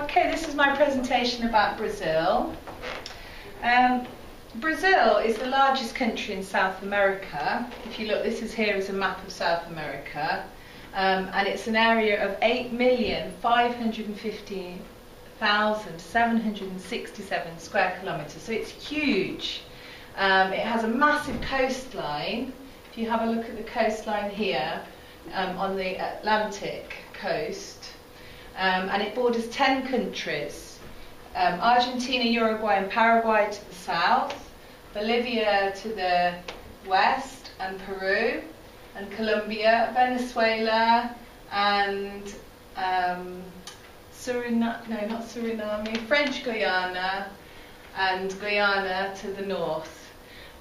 Okay, this is my presentation about Brazil. Brazil is the largest country in South America. If you look, this is here is a map of South America, and it's an area of 8,515,767 square kilometres, so it's huge. It has a massive coastline. If you have a look at the coastline here, on the Atlantic coast, and it borders 10 countries. Argentina, Uruguay and Paraguay to the south, Bolivia to the west, and Peru, and Colombia, Venezuela, and French Guiana, and Guyana to the north.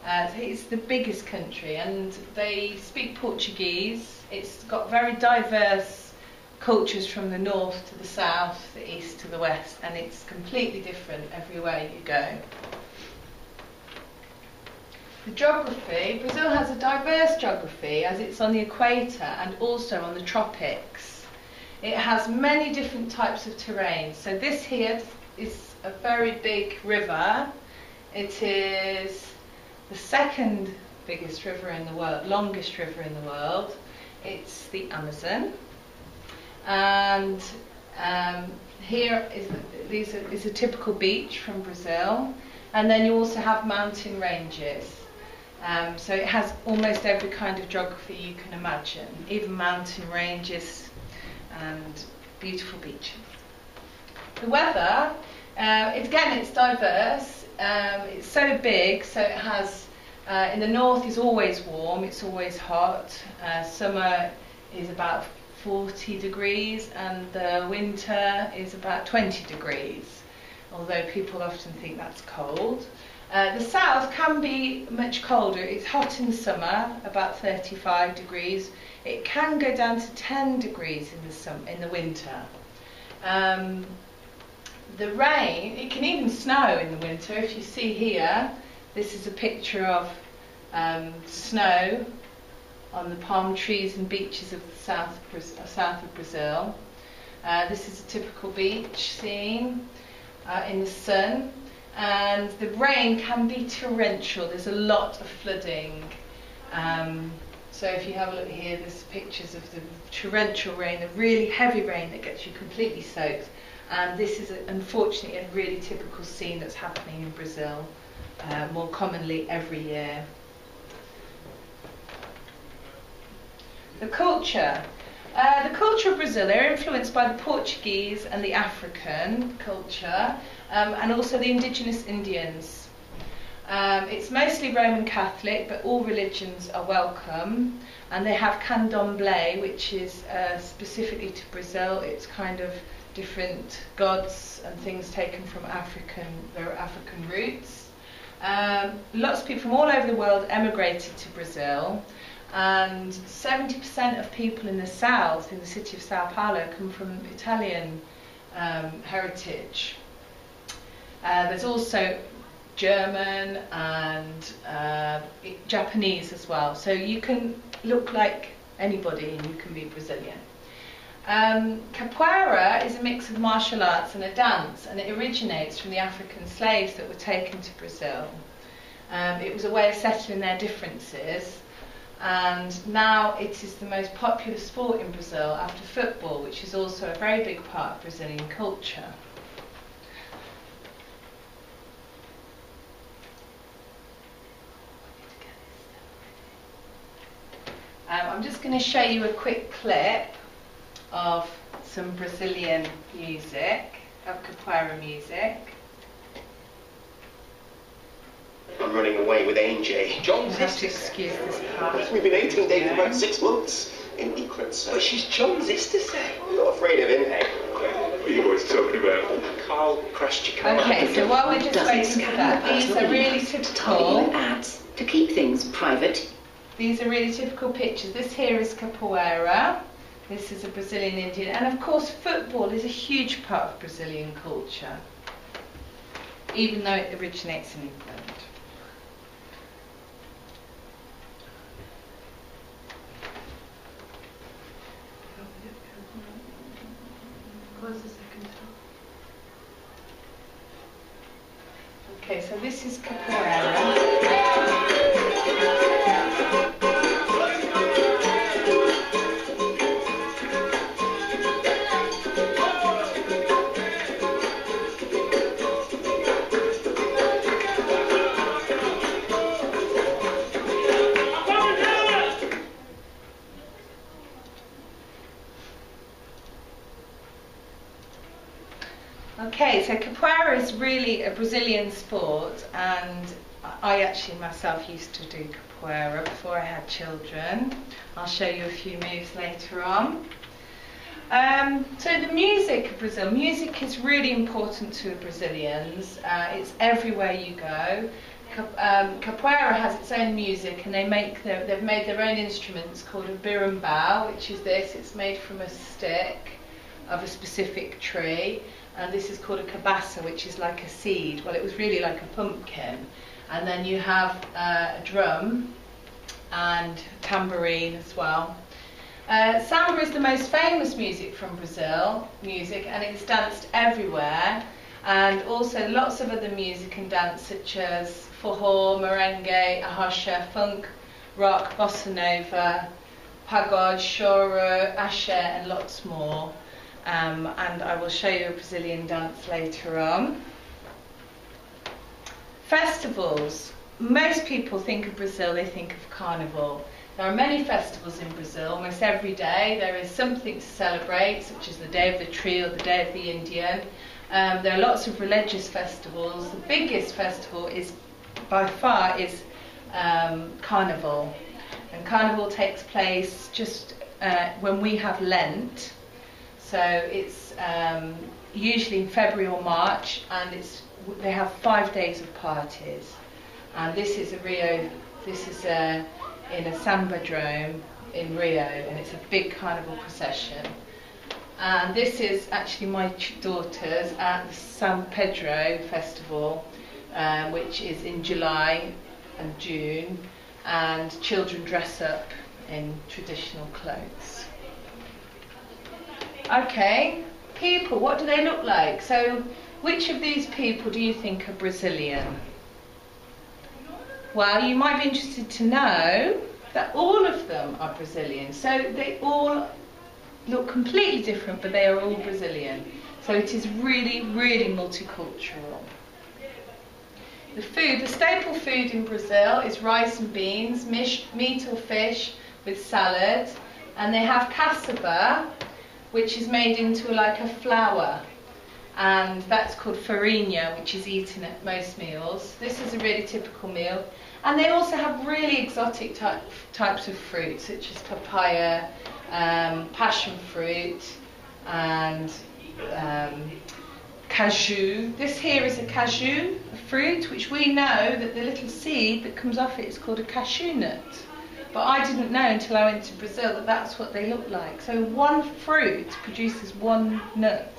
It's the biggest country, and they speak Portuguese. It's got very diverse cultures from the north to the south, the east to the west, and it's completely different everywhere you go. The geography, Brazil has a diverse geography as it's on the equator and also on the tropics. It has many different types of terrain. So this here is a very big river. It is the second biggest river in the world, longest river in the world. It's the Amazon. And here is a typical beach from Brazil, and then you also have mountain ranges. So it has almost every kind of geography you can imagine, even mountain ranges and beautiful beaches. The weather, again, it's diverse. It's so big, so it has, in the north is always warm, it's always hot. Summer is about 40 degrees and the winter is about 20 degrees, although people often think that's cold. The south can be much colder. It's hot in the summer, about 35 degrees. It can go down to 10 degrees in the winter. The rain, it can even snow in the winter. If you see here, this is a picture of snow on the palm trees and beaches of the south of Brazil. This is a typical beach scene in the sun, and the rain can be torrential. There's a lot of flooding. So if you have a look here, there's pictures of the torrential rain, the really heavy rain that gets you completely soaked. And this is unfortunately a really typical scene that's happening in Brazil, more commonly every year. The culture. The culture of Brazil, they're influenced by the Portuguese and the African culture, and also the indigenous Indians. It's mostly Roman Catholic, but all religions are welcome. And they have candomblé, which is specifically to Brazil. It's kind of different gods and things taken from their African roots. Lots of people from all over the world emigrated to Brazil. And 70% of people in the south, in the city of Sao Paulo, come from Italian heritage. There's also German and Japanese as well. So you can look like anybody and you can be Brazilian. Capoeira is a mix of martial arts and a dance, and it originates from the African slaves that were taken to Brazil. It was a way of settling their differences. And now it is the most popular sport in Brazil after football, which is also a very big part of Brazilian culture. I'm just going to show you a quick clip of some Brazilian music, of capoeira music. I'm running away with AJ. John's have to excuse this part. We've been 18 days for about 6 months in Eclipse. But she's John's sister, say. I'm not afraid of him, eh? What are you boys talking about? Carl crashed your car. Okay, so while we're just waiting for that, these are really typical ads to keep things private. These are really typical pictures. This here is capoeira. This is a Brazilian Indian, and of course football is a huge part of Brazilian culture, even though it originates in England. Close the second top. Okay, so this is capoeira. Okay, so capoeira is really a Brazilian sport, and I actually myself used to do capoeira before I had children. I'll show you a few moves later on. So the music of Brazil, music is really important to Brazilians. It's everywhere you go. Capoeira has its own music, and they've made their own instruments called a berimbau, which is this. It's made from a stick of a specific tree. And this is called a cabaça, which is like a seed. Well, it was really like a pumpkin. And then you have a drum and tambourine as well. Samba is the most famous music from Brazil, and it's danced everywhere. And also lots of other music and dance, such as forró, merengue, arrocha, funk, rock, bossa nova, pagode, choro, axé, and lots more. And I will show you a Brazilian dance later on. Festivals. Most people think of Brazil, they think of Carnival. There are many festivals in Brazil. Almost every day there is something to celebrate, such as the Day of the Tree or the Day of the Indian. There are lots of religious festivals. The biggest festival is, by far, is Carnival. And Carnival takes place just when we have Lent. So it's usually in February or March, and they have 5 days of parties. And this is in a samba drome in Rio, and it's a big carnival procession. And this is actually my daughters at the San Pedro festival, which is in July and June, and children dress up in traditional clothes. Okay, people, what do they look like? So, which of these people do you think are Brazilian? Well, you might be interested to know that all of them are Brazilian. So they all look completely different, but they are all Brazilian. So it is really, really multicultural. The food, the staple food in Brazil is rice and beans, meat or fish with salad, and they have cassava, which is made into like a flour, and that's called farinha, which is eaten at most meals. This is a really typical meal. And they also have really exotic types of fruit, such as papaya, passion fruit, and cashew. This here is a cashew, a fruit, which we know that the little seed that comes off it is called a cashew nut. But I didn't know until I went to Brazil that that's what they look like. So one fruit produces one nut.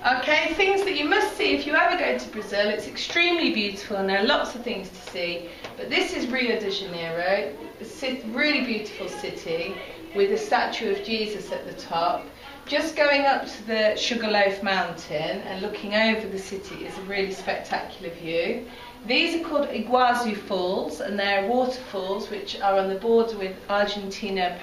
Okay, things that you must see if you ever go to Brazil. It's extremely beautiful and there are lots of things to see. But this is Rio de Janeiro, a really beautiful city with a statue of Jesus at the top. Just going up to the Sugarloaf Mountain and looking over the city is a really spectacular view. These are called Iguazu Falls, and they're waterfalls which are on the border with Argentina,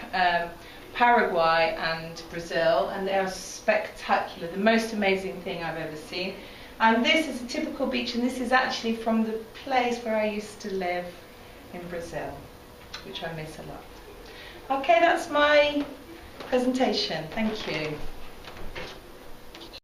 Paraguay and Brazil, and they are spectacular, the most amazing thing I've ever seen. And this is a typical beach, and this is actually from the place where I used to live in Brazil, which I miss a lot. Okay, that's my presentation. Thank you.